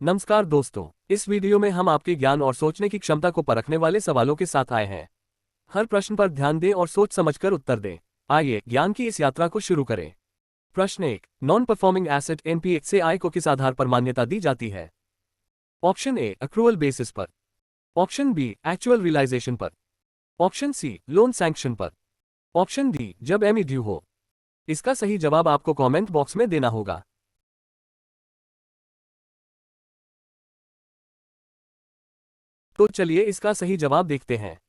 नमस्कार दोस्तों, इस वीडियो में हम आपके ज्ञान और सोचने की क्षमता को परखने वाले सवालों के साथ आए हैं। हर प्रश्न पर ध्यान दें और सोच समझकर उत्तर दें। आइए ज्ञान की इस यात्रा को शुरू करें। प्रश्न 1, नॉन परफॉर्मिंग एसेट एनपीए से आय को किस आधार पर मान्यता दी जाती है? ऑप्शन ए, अक्रूवल बेसिस पर। ऑप्शन बी, एक्चुअल रियलाइजेशन पर। ऑप्शन सी, लोन सैंक्शन पर। ऑप्शन डी, जब एमई ड्यू हो। इसका सही जवाब आपको कमेंट बॉक्स में देना होगा। तो चलिए इसका सही जवाब देखते हैं।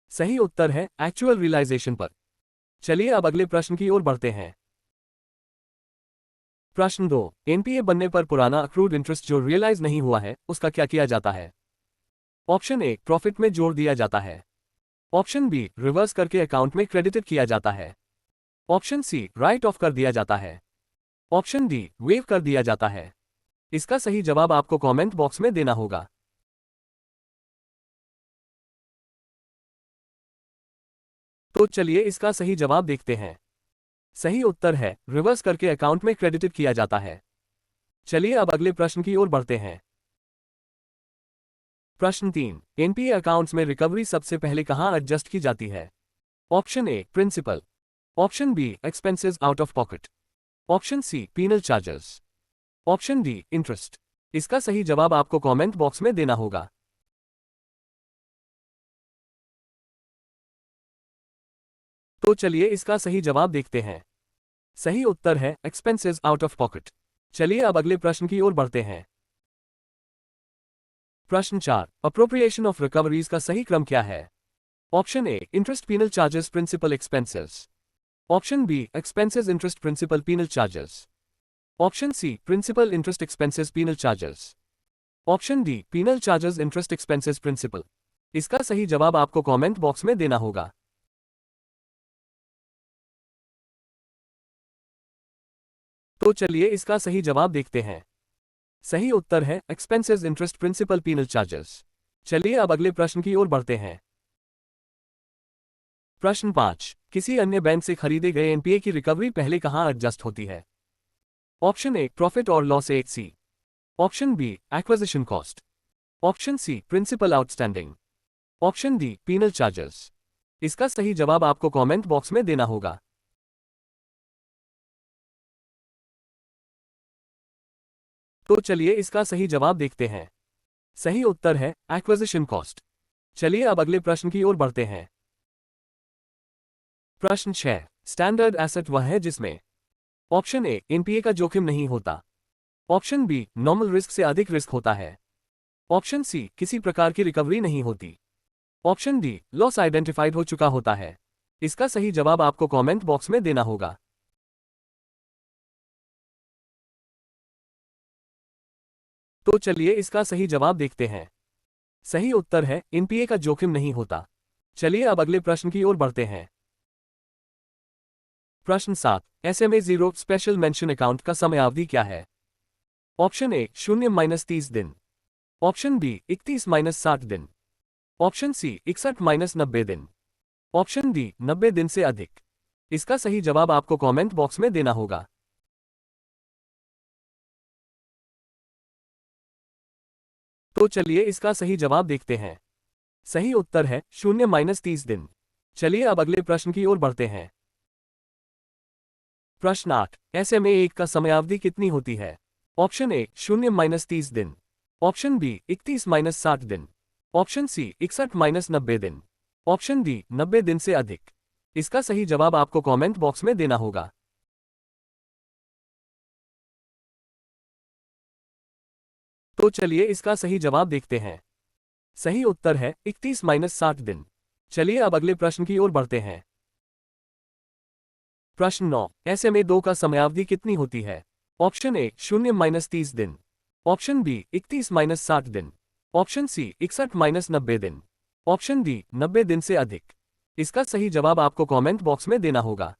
सही उत्तर है एक्चुअल रियलाइजेशन पर। चलिए अब अगले प्रश्न की ओर बढ़ते हैं। प्रश्न 2, एनपीए बनने पर पुराना अक्रूड इंटरेस्ट जो रियलाइज नहीं हुआ है उसका क्या किया जाता है? ऑप्शन ए, प्रॉफिट में जोड़ दिया जाता है। ऑप्शन बी, रिवर्स करके अकाउंट में क्रेडिटेड किया जाता है। ऑप्शन सी, राइट ऑफ कर दिया जाता है। ऑप्शन डी, वेव कर दिया जाता है। इसका सही जवाब आपको कमेंट बॉक्स में देना होगा। तो चलिए इसका सही जवाब देखते हैं। सही उत्तर है रिवर्स करके अकाउंट में क्रेडिटेड किया जाता है। चलिए अब अगले प्रश्न की ओर बढ़ते हैं। प्रश्न 3, एनपीए अकाउंट्स में रिकवरी सबसे पहले कहां एडजस्ट की जाती है? Option A, principal. Option B, expenses out of pocket. Option C, penal charges. Option D, interest. इसका सही जवाब आपको कमेंट बॉक्स में देना होगा। तो चलिए इसका सही जवाब देखते हैं। सही उत्तर है एक्सपेंसेस आउट ऑफ पॉकेट। चलिए अब अगले प्रश्न की ओर बढ़ते हैं। प्रश्न 4, अप्रोप्रिएशन ऑफ रिकवरीज का सही क्रम क्या है? Option A, interest penal charges principal expenses. Option B, expenses interest principal penal charges. Option C, principal interest expenses penal charges. Option D, penal charges interest expenses principal. इसका सही जवाब आपको comment box में देना होगा। तो चलिए इसका सही जवाब देखते हैं। सही उत्तर है expenses interest principal penal charges. चलिए अब अगले प्रश्न की ओर बढ़ते हैं। प्रश्न 5, किसी अन्य बैंक से खरीदे गए एनपीए की रिकवरी पहले कहां एडजस्ट होती है? ऑप्शन ए, प्रॉफिट और loss A C. Option B, acquisition cost. Option C, principal outstanding. Option D, penal charges. इसका सही जवाब आपको कमेंट बॉक्स में देना होगा। तो चलिए इसका सही जवाब देखते हैं। सही उत्तर है एक्विजिशन कॉस्ट। चलिए अब अगले प्रश्न की ओर बढ़ते हैं। प्रश्न 6, स्टैंडर्ड एसेट वह है जिसमें ऑप्शन ए, एनपीए का जोखिम नहीं होता। ऑप्शन बी, नॉर्मल रिस्क से अधिक रिस्क होता है। ऑप्शन सी, किसी प्रकार की रिकवरी नहीं होती। ऑप्शन डी, लॉस आइडेंटिफाइड हो चुका होता है। इसका सही जवाब आपको कमेंट बॉक्स में देना होगा। तो चलिए इसका सही जवाब देखते हैं। सही उत्तर है एनपीए का जोखिम नहीं होता। चलिए अब अगले प्रश्न की ओर बढ़ते हैं। प्रश्न 7, एसएमए 0 स्पेशल मेंशन अकाउंट का समयावधि क्या है? ऑप्शन ए, 0-30 दिन। ऑप्शन बी, 31-60 दिन। ऑप्शन सी, 61-90 दिन। ऑप्शन डी, 90 दिन से अधिक। इसका सही जवाब आपको कमेंट बॉक्स में देना होगा। तो चलिए इसका सही जवाब देखते हैं। सही उत्तर है 0-30 दिन। चलिए अब अगले प्रश्न की ओर बढ़ते हैं। प्रश्न 8, एसएमए 1 का समयावधि कितनी होती है? ऑप्शन ए, 0-30 दिन। ऑप्शन बी, 31-60 दिन। ऑप्शन सी, 61-90 दिन। ऑप्शन डी, 90 दिन से अधिक। इसका सही जवाब आपको कमेंट बॉक्स में देना होगा। तो चलिए इसका सही जवाब देखते हैं। सही उत्तर है 31-60 दिन। चलिए अब अगले प्रश्न की ओर बढ़ते हैं। प्रश्न 9, एसएमए 2 का समयावधि कितनी होती है? ऑप्शन ए, 0-30 दिन। ऑप्शन बी, 31-60 दिन। ऑप्शन सी, 61-90 दिन। ऑप्शन डी, 90 दिन से अधिक। इसका सही जवाब आपको कमेंट बॉक्स में देना होगा।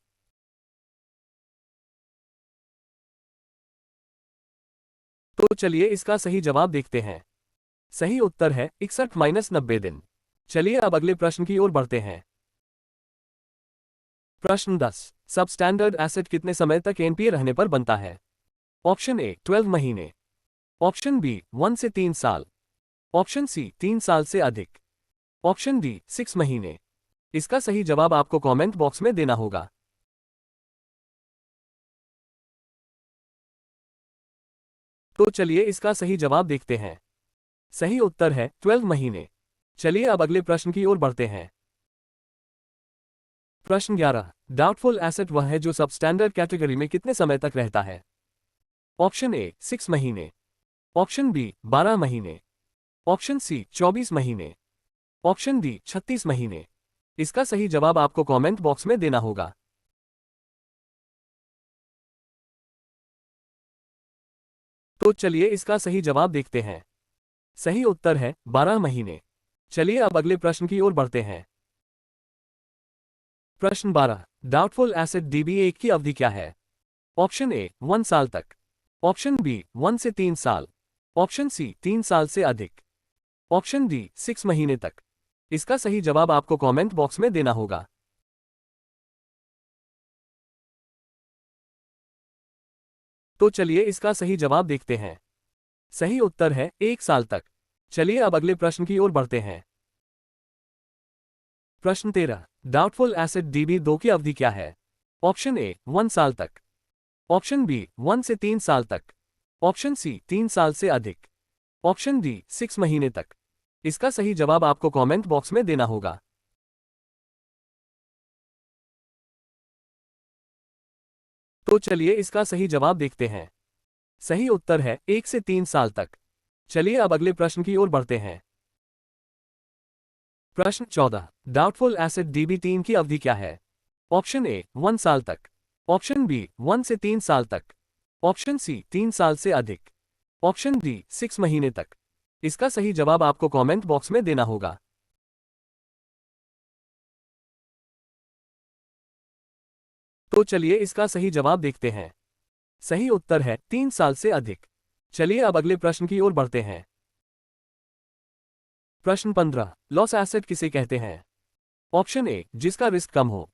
तो चलिए इसका सही जवाब देखते हैं। सही उत्तर है 61-90 दिन। चलिए अब अगले प्रश्न की ओर बढ़ते हैं। प्रश्न 10, सब स्टैंडर्ड एसेट कितने समय तक एनपीए रहने पर बनता है? ऑप्शन ए, 12 महीने। ऑप्शन बी 1 से 3 साल। ऑप्शन सी 3 साल से अधिक। ऑप्शन डी 6 महीने। इसका सही जवाब आपको कमेंट बॉक्स में देना होगा। तो चलिए इसका सही जवाब देखते हैं। सही उत्तर है 12 महीने। चलिए अब अगले प्रश्न की ओर बढ़ते हैं। प्रश्न 11। डाउटफुल एसेट वह है जो सबस्टैंडर्ड कैटेगरी में कितने समय तक रहता है? ऑप्शन ए 6 महीने। ऑप्शन बी 12 महीने। ऑप्शन सी 24 महीने। ऑप्शन डी 36 महीने। इसका सही जवाब आपको कमेंट बॉक्स में देना होगा। तो चलिए इसका सही जवाब देखते हैं। सही उत्तर है 12 महीने। चलिए अब अगले प्रश्न की ओर बढ़ते हैं। प्रश्न 12। डाउटफुल एसेट DB1 की अवधि क्या है? ऑप्शन ए 1 साल तक। ऑप्शन बी 1 से 3 साल। ऑप्शन सी 3 साल से अधिक। ऑप्शन डी 6 महीने तक। इसका सही जवाब आपको कमेंट बॉक्स में देना होगा। तो चलिए इसका सही जवाब देखते हैं। सही उत्तर है 1 साल तक। चलिए अब अगले प्रश्न की ओर बढ़ते हैं। प्रश्न 13। डाउटफुल एसेट DB2 की अवधि क्या है? ऑप्शन ए 1 साल तक। ऑप्शन बी 1 से 3 साल तक। ऑप्शन सी 3 साल से अधिक। ऑप्शन डी 6 महीने तक। इसका सही जवाब आपको कमेंट बॉक्स में देना होगा। तो चलिए इसका सही जवाब देखते हैं। सही उत्तर है 1 से 3 साल तक। चलिए अब अगले प्रश्न की ओर बढ़ते हैं। प्रश्न 14। डाउटफुल एसेट DB3 की अवधि क्या है? ऑप्शन ए 1 साल तक। ऑप्शन बी 1 से 3 साल तक। ऑप्शन सी 3 साल से अधिक। ऑप्शन डी 6 महीने तक। इसका सही जवाब आपको कमेंट बॉक्स में देना होगा। तो चलिए इसका सही जवाब देखते हैं। सही उत्तर है 3 साल से अधिक। चलिए अब अगले प्रश्न की ओर बढ़ते हैं। प्रश्न 15। लॉस एसेट किसे कहते हैं? ऑप्शन ए जिसका रिस्क कम हो।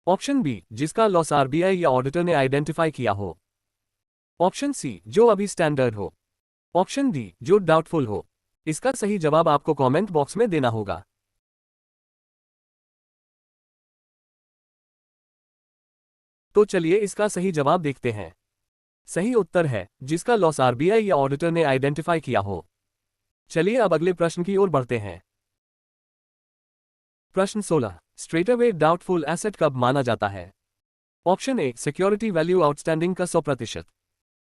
ऑप्शन बी जिसका लॉस RBI या ऑडिटर ने आइडेंटिफाई किया हो। ऑप्शन सी जो अभी स्टैंडर्ड हो। ऑप्शन डी जो डाउटफुल हो। इसका सही जवाब आपको कमेंट बॉक्स में देना होगा। तो चलिए इसका सही जवाब देखते हैं। सही उत्तर है जिसका लॉस RBI या ऑडिटर ने आइडेंटिफाई किया हो। चलिए अब अगले प्रश्न की ओर बढ़ते हैं। प्रश्न 16। स्ट्रेटअवे डाउटफुल एसेट कब माना जाता है? Option A security value outstanding का 100%।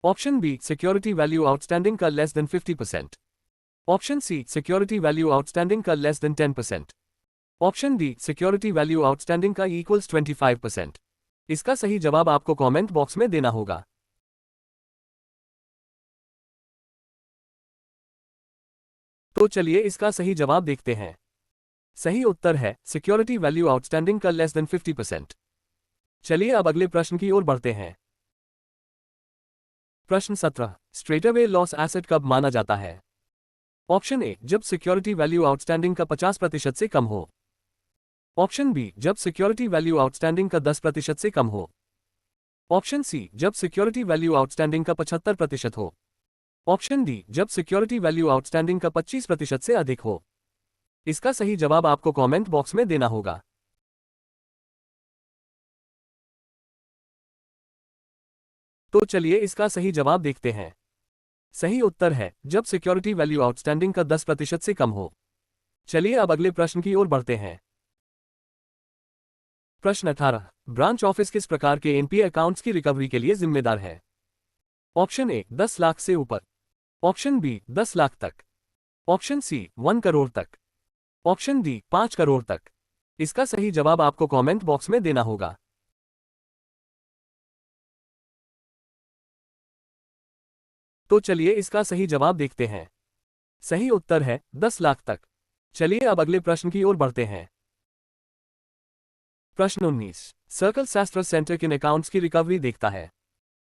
Option B security value outstanding का less than 50%। Option C security value outstanding का less than 10%। Option D security value outstanding का इक्वल्स 25%। इसका सही जवाब आपको कमेंट बॉक्स में देना होगा। तो चलिए इसका सही जवाब देखते हैं। सही उत्तर है सिक्योरिटी वैल्यू आउटस्टैंडिंग का लेस देन 50%। चलिए अब अगले प्रश्न की ओर बढ़ते हैं। प्रश्न 17। स्ट्रेटअवे लॉस एसेट कब माना जाता है? ऑप्शन ए जब सिक्योरिटी वैल्यू आउटस्टैंडिंग का 50% से कम हो। ऑप्शन बी जब सिक्योरिटी वैल्यू आउटस्टैंडिंग का 10% से कम हो। ऑप्शन सी जब सिक्योरिटी वैल्यू आउटस्टैंडिंग का 75% हो। ऑप्शन डी जब सिक्योरिटी वैल्यू आउटस्टैंडिंग का 25% से अधिक हो। इसका सही जवाब आपको कमेंट बॉक्स में देना होगा। तो चलिए इसका सही जवाब देखते हैं। सही उत्तर है जब सिक्योरिटी वैल्यू आउटस्टैंडिंग का 10% से कम हो। चलिए अब अगले प्रश्न की ओर बढ़ते हैं। प्रश्न 18। ब्रांच ऑफिस किस प्रकार के एनपीए अकाउंट्स की रिकवरी के लिए जिम्मेदार है? ऑप्शन ए 10 लाख से ऊपर। ऑप्शन बी 10 लाख तक। ऑप्शन सी 1 करोड़ तक। ऑप्शन डी 5 करोड़ तक। इसका सही जवाब आपको कमेंट बॉक्स में देना होगा। तो चलिए इसका सही जवाब देखते हैं। सही उत्तर है 10 लाख तक। चलिए अब अगले प्रश्न की ओर बढ़ते हैं। प्रश्न 19। सर्कल शास्त्र सेंटर किन अकाउंट्स की रिकवरी देखता है?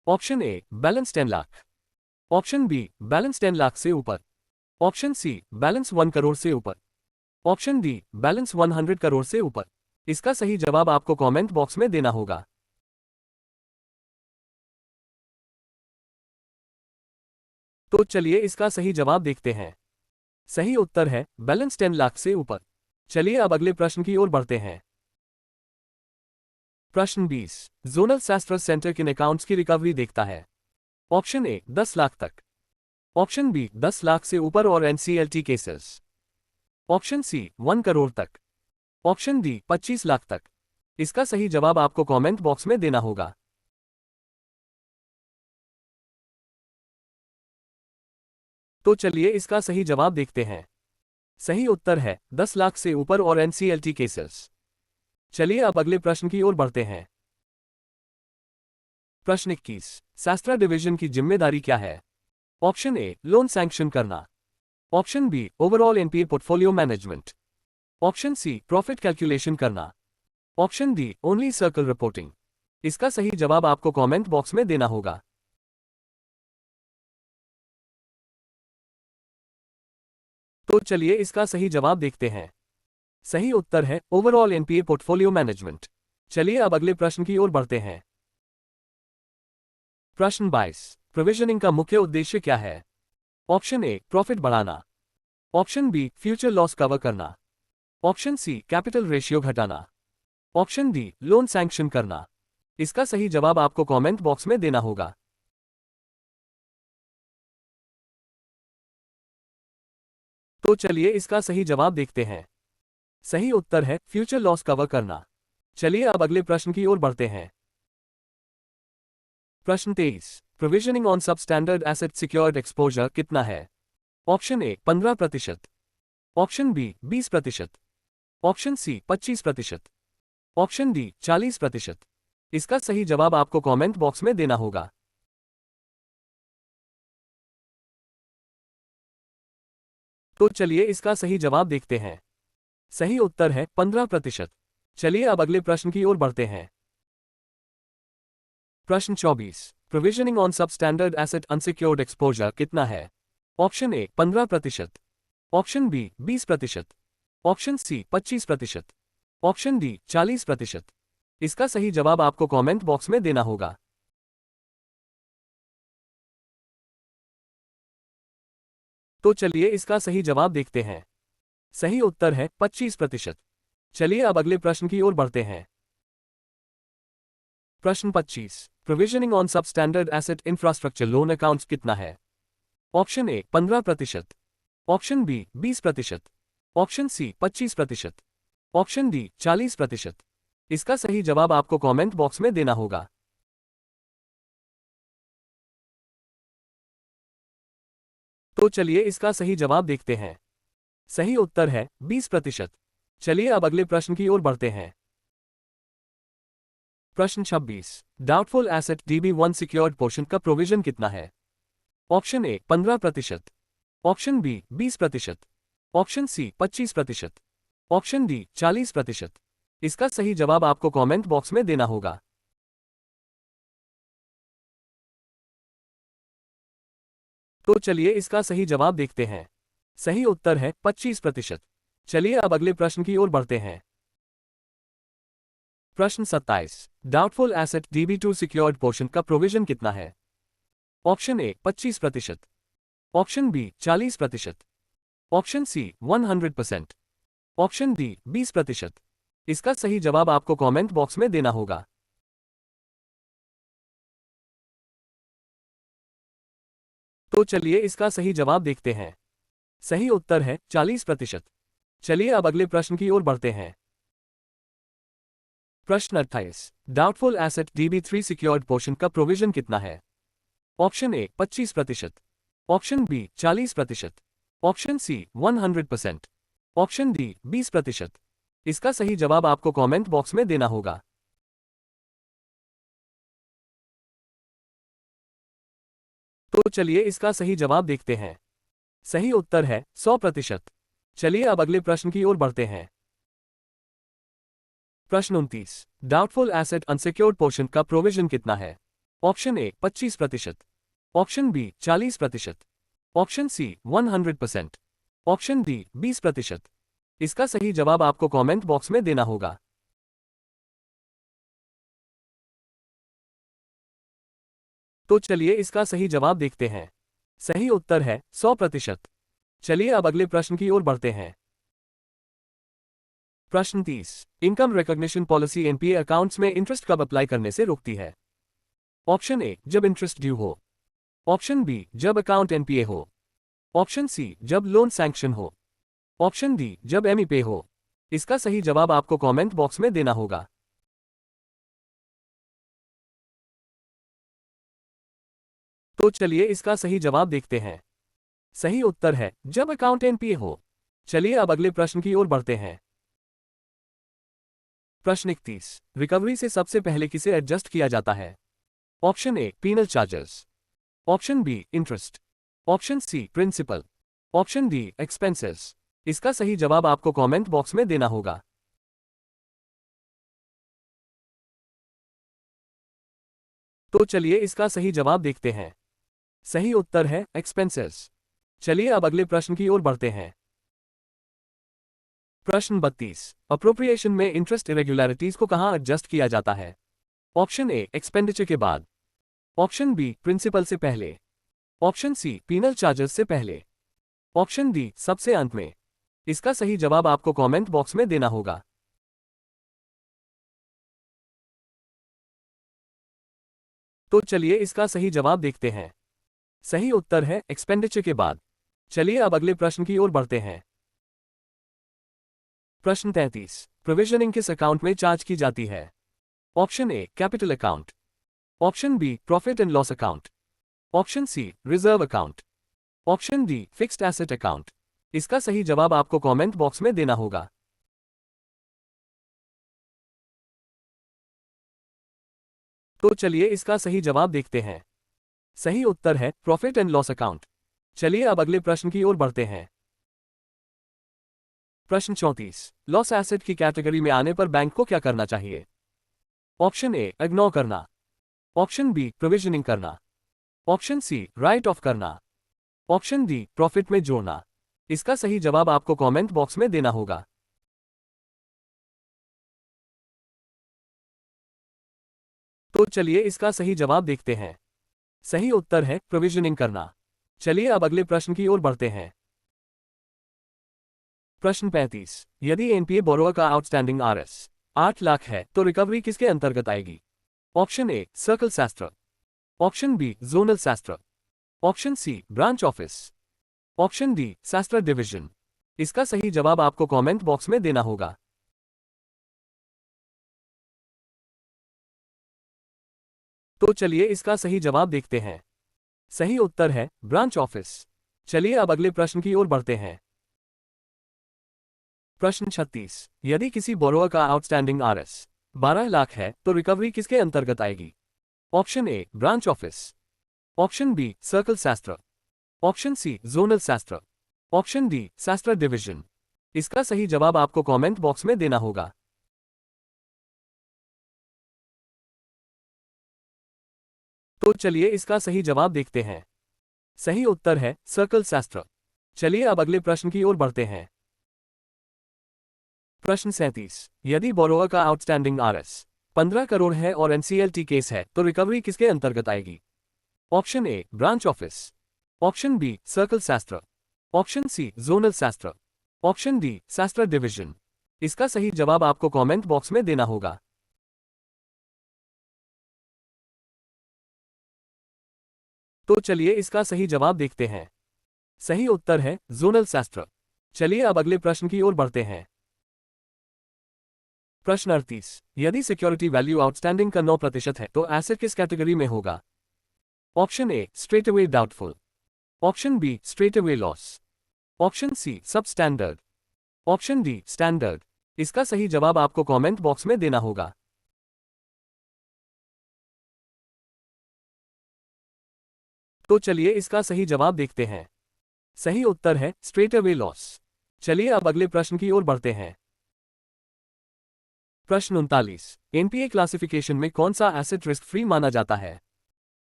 Option a balance 10 lakh. Option be balance 10 lakh से ऊपर। ऑप्शन सी बैलेंस 1 करोड़ से ऊपर। ऑप्शन डी बैलेंस 100 करोड़ से ऊपर। इसका सही जवाब आपको कमेंट बॉक्स में देना होगा। तो चलिए इसका सही जवाब देखते हैं। सही उत्तर है बैलेंस 10 लाख से ऊपर। चलिए अब अगले प्रश्न की ओर बढ़ते हैं। प्रश्न 20। जोनल शास्त्र सेंटर किन अकाउंट्स की रिकवरी देखता है? ऑप्शन ए 10 लाख तक, ऑप्शन बी 10 लाख से ऊपर और NCLT cases, option C 1 crore तक, ऑप्शन डी 25 लाख तक। इसका सही जवाब आपको कमेंट बॉक्स में देना होगा। तो चलिए इसका सही जवाब देखते हैं। सही उत्तर है 10 लाख से ऊपर और एनसीएलटी केसेस। चलिए अब अगले प्रश्न की ओर बढ़ते हैं। प्रश्न 21। शास्त्रा डिवीजन की जिम्मेदारी क्या है? ऑप्शन ए लोन सैंक्शन करना, option B overall NPA portfolio management, option C profit calculation करना, option D only circle reporting. इसका सही जवाब आपको कमेंट बॉक्स में देना होगा। तो चलिए इसका सही जवाब देखते हैं। सही उत्तर है ओवरऑल एनपीए पोर्टफोलियो मैनेजमेंट। चलिए अब अगले प्रश्न की ओर बढ़ते हैं। प्रश्न 22। प्रोविजनिंग का मुख्य उद्देश्य क्या है? ऑप्शन ए प्रॉफिट बढ़ाना, option B future loss cover करना, ऑप्शन सी कैपिटल रेशियो घटाना, ऑप्शन डी लोन सैंक्शन करना। इसका सही जवाब आपको कमेंट बॉक्स में देना होगा। तो चलिए इसका सही जवाब देखते हैं। सही उत्तर है फ्यूचर लॉस कवर करना। चलिए अब अगले प्रश्न की ओर बढ़ते हैं। प्रश्न 23। Provisioning on sub standard asset secured exposure कितना है? Option A 15%, option B 20%, option C 25%, option D 40%। इसका सही जवाब आपको कमेंट बॉक्स में देना होगा। तो चलिए इसका सही जवाब देखते हैं। सही उत्तर है 15%। चलिए अब अगले प्रश्न की ओर बढ़ते हैं। प्रश्न 24। Provisioning on sub standard asset unsecured exposure कितना है? Option A 15%, option B 20%, option C 25%, option D 40%। इसका सही जवाब आपको कमेंट बॉक्स में देना होगा। तो चलिए इसका सही जवाब देखते हैं। सही उत्तर है 25%। चलिए अब अगले प्रश्न की ओर बढ़ते हैं। प्रश्न 25। Provisioning on sub standard asset infrastructure loan accounts कितना है? Option A 15%, option B 20%, option C 25%, option D 40%। इसका सही जवाब आपको कमेंट बॉक्स में देना होगा। तो चलिए इसका सही जवाब देखते हैं। सही उत्तर है 20%। चलिए अब अगले प्रश्न की ओर बढ़ते हैं। प्रश्न 26। Doubtful asset DB1 secured portion का प्रोविजन कितना है? Option A 15%, option B 20%, option C 25%, option D 40%। इसका सही जवाब आपको कमेंट बॉक्स में देना होगा। तो चलिए इसका सही जवाब देखते हैं। सही उत्तर है 25%। चलिए अब अगले प्रश्न की ओर बढ़ते हैं। प्रश्न 27। Doubtful asset DB2 secured portion का प्रोविजन कितना है? Option A 25%, option B 40%, option C 100%, option D 20%। इसका सही जवाब आपको कमेंट बॉक्स में देना होगा। तो चलिए इसका सही जवाब देखते हैं। सही उत्तर है 40%। चलिए अब अगले प्रश्न की ओर बढ़ते हैं। प्रश्न 28। Doubtful asset DB3 secured portion का प्रोविजन कितना है? Option A 25%, option B 40%, option C 100%, option D 20%। इसका सही जवाब आपको कमेंट बॉक्स में देना होगा। तो चलिए इसका सही जवाब देखते हैं। सही उत्तर है 100%। चलिए अब अगले प्रश्न की ओर बढ़ते हैं। प्रश्न 29। डाउटफुल एसेट अनसिक्योर्ड पोर्शन का प्रोविजन कितना है? Option A 25%, option B 40%, option C 100%, option D 20%। इसका सही जवाब आपको कमेंट बॉक्स में देना होगा। तो चलिए इसका सही जवाब देखते हैं। सही उत्तर है 100%। चलिए अब अगले प्रश्न की ओर बढ़ते हैं। प्रश्न 30। Income recognition policy NPA accounts में इंटरेस्ट कब अप्लाई करने से रोकती है? ऑप्शन ए, जब इंटरेस्ट ड्यू हो। ऑप्शन बी, जब अकाउंट एनपीए हो। ऑप्शन सी, जब लोन सैंक्शन हो। ऑप्शन डी, जब एमई पे हो। इसका सही जवाब आपको कमेंट बॉक्स में देना होगा। तो चलिए इसका सही जवाब देखते हैं। सही उत्तर है जब अकाउंट एनपीए हो। चलिए अब अगले प्रश्न की ओर बढ़ते हैं। प्रश्न 31। रिकवरी से सबसे पहले किसे एडजस्ट किया जाता है? Option A, penal charges. Option B, interest. Option C, principal. Option D, expenses. इसका सही जवाब आपको कमेंट बॉक्स में देना होगा। तो चलिए इसका सही जवाब देखते हैं। सही उत्तर है एक्सपेंसेस। चलिए अब अगले प्रश्न की ओर बढ़ते हैं। प्रश्न 32। अप्रोप्रिएशन में इंटरेस्ट इरेगुलरिटीज को कहां एडजस्ट किया जाता है? ऑप्शन ए, एक्सपेंडिचर के बाद। ऑप्शन बी, प्रिंसिपल से पहले। ऑप्शन सी, पीनल चार्जेस से पहले। ऑप्शन डी, सबसे अंत में। इसका सही जवाब आपको कमेंट बॉक्स में देना होगा। तो चलिए इसका सही जवाब देखते हैं। सही उत्तर है एक्सपेंडिचर के बाद। चलिए अब अगले प्रश्न की ओर बढ़ते हैं। प्रश्न 33। प्रोविजनिंग किस अकाउंट में चार्ज की जाती है? Option A, capital account. Option B, profit and loss account. Option C, reserve account. Option D, fixed asset account. इसका सही जवाब आपको कमेंट बॉक्स में देना होगा। तो चलिए इसका सही जवाब देखते हैं। सही उत्तर है प्रॉफिट एंड लॉस अकाउंट। चलिए अब अगले प्रश्न की ओर बढ़ते हैं। प्रश्न 34। लॉस एसेट की कैटेगरी में आने पर बैंक को क्या करना चाहिए? ऑप्शन ए, इग्नोर करना। ऑप्शन बी, प्रोविजनिंग करना। ऑप्शन सी, राइट ऑफ करना। ऑप्शन डी, प्रॉफिट में जोड़ना। इसका सही जवाब आपको कमेंट बॉक्स में देना होगा। तो चलिए इसका सही जवाब देखते हैं। सही उत्तर है प्रोविजनिंग करना। चलिए अब अगले प्रश्न की ओर बढ़ते हैं। प्रश्न 35। यदि एनपीए बोरोवर का आउटस्टैंडिंग आरएस 8 लाख है तो रिकवरी किसके अंतर्गत आएगी? Option A, circle SASTRA. Option B, zonal SASTRA. Option C, branch office. Option D, शास्त्र डिवीजन। इसका सही जवाब आपको कमेंट बॉक्स में देना होगा। तो चलिए इसका सही जवाब देखते हैं। सही उत्तर है ब्रांच ऑफिस। चलिए अब अगले प्रश्न की ओर बढ़ते हैं। प्रश्न 36। यदि किसी बोरोवर का आउटस्टैंडिंग आरएस 12 लाख है तो रिकवरी किसके अंतर्गत आएगी? Option A, branch office. Option B, circle SASTRA. Option C, zonal SASTRA. Option D, शास्त्र डिवीजन। इसका सही जवाब आपको कमेंट बॉक्स में देना होगा। तो चलिए इसका सही जवाब देखते हैं। सही उत्तर है सर्कल शास्त्र। चलिए अब अगले प्रश्न की ओर बढ़ते हैं। प्रश्न 37। यदि बोरोवर का आउटस्टैंडिंग आरएस 15 करोड़ है और एनसीएलटी केस है तो रिकवरी किसके अंतर्गत आएगी? Option A, branch office. Option B, circle SASTRA. Option C, zonal SASTRA. Option D, शास्त्र डिवीजन। इसका सही जवाब आपको कमेंट बॉक्स में देना होगा। तो चलिए इसका सही जवाब देखते हैं। सही उत्तर है जोनल शास्त्र। चलिए अब अगले प्रश्न की ओर बढ़ते हैं। प्रश्न 38। यदि सिक्योरिटी वैल्यू आउटस्टैंडिंग का 9% है तो एसेट किस कैटेगरी में होगा? Option A, straight away doubtful. Option B, straight away loss. Option C, sub standard. Option D, standard. इसका सही जवाब आपको कमेंट बॉक्स में देना होगा। तो चलिए इसका सही जवाब देखते हैं। सही उत्तर है स्ट्रेट अवे लॉस। चलिए अब अगले प्रश्न की ओर बढ़ते हैं। प्रश्न 39। एनपीए क्लासिफिकेशन में कौन सा एसेट रिस्क फ्री माना जाता है?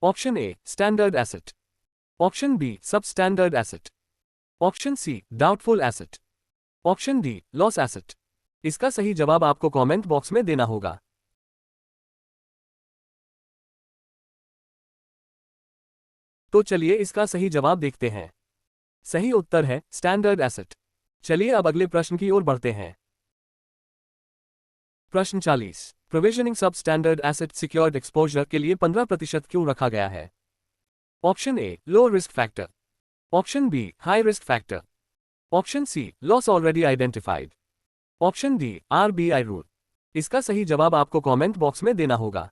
Option A, standard asset. Option B, sub standard asset. Option C, doubtful asset. Option D, loss asset. इसका सही जवाब आपको कमेंट बॉक्स में देना होगा। तो चलिए इसका सही जवाब देखते हैं। सही उत्तर है स्टैंडर्ड एसेट। चलिए अब अगले प्रश्न की ओर बढ़ते हैं। प्रश्न 40। प्रोविजनिंग सब स्टैंडर्ड एसेट सिक्योर्ड एक्सपोजर के लिए 15% क्यों रखा गया है? Option A low risk factor, option B high risk factor, option C loss already identified, option D RBI rule. इसका सही जवाब आपको कमेंट बॉक्स में देना होगा।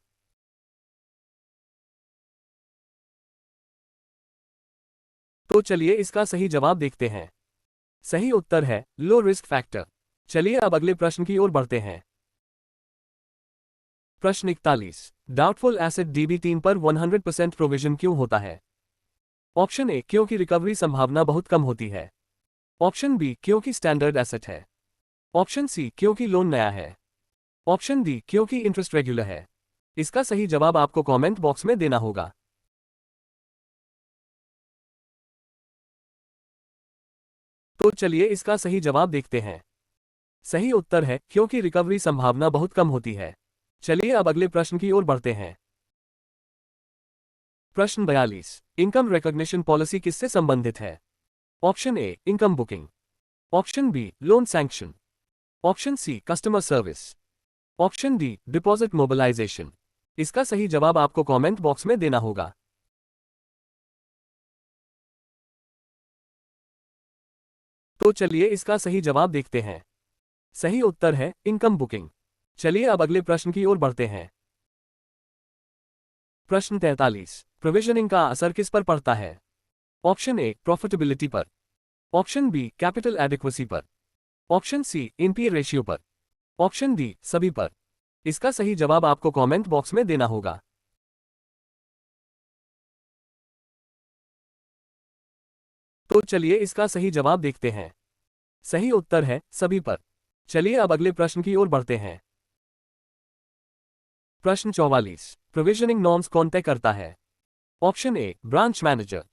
तो चलिए इसका सही जवाब देखते हैं। सही उत्तर है लो रिस्क फैक्टर। चलिए अब अगले प्रश्न की ओर बढ़ते हैं। प्रश्न 41। डाउटफुल एसेट DB3 पर 100% प्रोविजन क्यों होता है? ऑप्शन ए क्योंकि रिकवरी संभावना बहुत कम होती है, ऑप्शन बी क्योंकि स्टैंडर्ड एसेट है, ऑप्शन सी क्योंकि लोन नया है, ऑप्शन डी क्योंकि इंटरेस्ट रेगुलर है। इसका सही जवाब आपको कमेंट बॉक्स में देना होगा। तो चलिए इसका सही जवाब देखते हैं। सही उत्तर है क्योंकि रिकवरी संभावना बहुत कम होती है। चलिए अब अगले प्रश्न की ओर बढ़ते हैं। प्रश्न 42। इनकम रिकॉग्निशन पॉलिसी किससे संबंधित है? Option A income booking, option B loan sanction, option C customer service, option D deposit mobilisation. इसका सही जवाब आपको कमेंट बॉक्स में देना होगा। तो चलिए इसका सही जवाब देखते हैं। सही उत्तर है इनकम बुकिंग। चलिए अब अगले प्रश्न की ओर बढ़ते हैं। प्रश्न 43। प्रोविजनिंग का असर किस पर पड़ता है? ऑप्शन ए प्रॉफिटेबिलिटी पर, ऑप्शन बी कैपिटल एडिक्वेसी पर, ऑप्शन सी एनपीए रेशियो पर, ऑप्शन डी सभी पर। इसका सही जवाब आपको कमेंट बॉक्स में देना होगा। तो चलिए इसका सही जवाब देखते हैं। सही उत्तर है सभी पर। चलिए अब अगले प्रश्न की ओर बढ़ते हैं। प्रश्न 44। प्रोविजनिंग नॉर्म्स कौन तय करता है? Option A branch manager,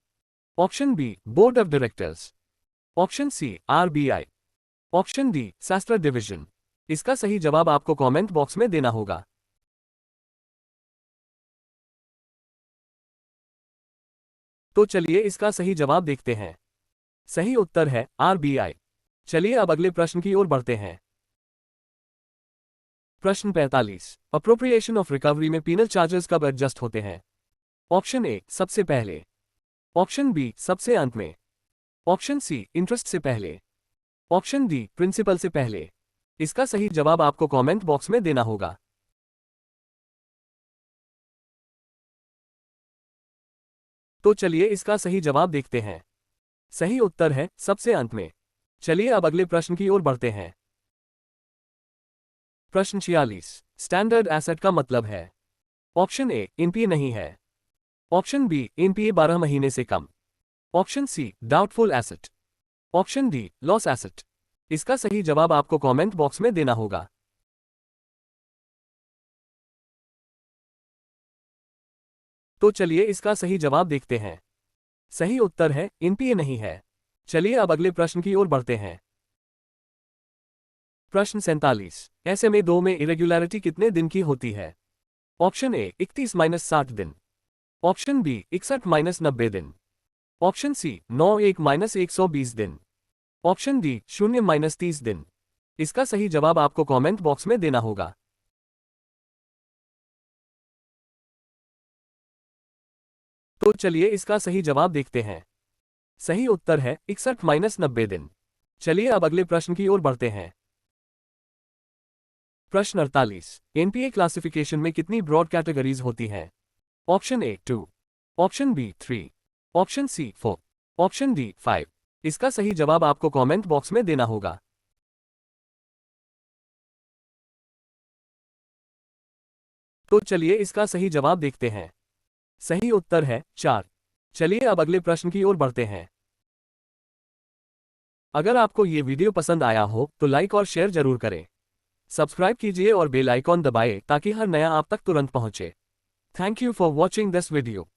option B board of directors, option C RBI, option D शास्त्र डिवीजन। इसका सही जवाब आपको कमेंट बॉक्स में देना होगा। तो चलिए इसका सही जवाब देखते हैं। सही उत्तर है आरबीआई। चलिए अब अगले प्रश्न की ओर बढ़ते हैं। प्रश्न 45। अप्रोप्रिएशन ऑफ रिकवरी में पीनल चार्जेस कब एडजस्ट होते हैं? ऑप्शन ए सबसे पहले, ऑप्शन बी सबसे अंत में, ऑप्शन सी इंटरेस्ट से पहले, ऑप्शन डी प्रिंसिपल से पहले। इसका सही जवाब आपको कमेंट बॉक्स में देना होगा। तो चलिए इसका सही जवाब देखते हैं। सही उत्तर है सबसे अंत में। चलिए अब अगले प्रश्न की ओर बढ़ते हैं। प्रश्न 46। स्टैंडर्ड एसेट का मतलब है? ऑप्शन ए एनपीए नहीं है, ऑप्शन बी एनपीए 12 महीने से कम, option C doubtful asset, option D loss asset. इसका सही जवाब आपको कमेंट बॉक्स में देना होगा। तो चलिए इसका सही जवाब देखते हैं। सही उत्तर है एनपीए नहीं है। चलिए अब अगले प्रश्न की ओर बढ़ते हैं। प्रश्न 47। एसएमए 2 में इरेगुलरिटी कितने दिन की होती है? ऑप्शन ए 31-60 दिन, ऑप्शन बी 61-90 दिन, ऑप्शन सी 91-120 दिन, ऑप्शन डी 0-30 दिन। इसका सही जवाब आपको कमेंट बॉक्स में देना होगा। तो चलिए इसका सही जवाब देखते हैं। सही उत्तर है 61-90 दिन। चलिए अब अगले प्रश्न की ओर बढ़ते हैं। प्रश्न 48। एनपीए क्लासिफिकेशन में कितनी ब्रॉड कैटेगरीज होती हैं? Option A 2, option B 3, option C 4, option D 5। इसका सही जवाब आपको कमेंट बॉक्स में देना होगा। तो चलिए इसका सही जवाब देखते हैं। सही उत्तर है 4। चलिए अब अगले प्रश्न की ओर बढ़ते हैं। अगर आपको ये वीडियो पसंद आया हो तो लाइक और शेयर जरूर करें। सब्सक्राइब कीजिए और बेल आइकॉन दबाएं ताकि हर नया आप तक तुरंत पहुंचे। Thank you for watching this video.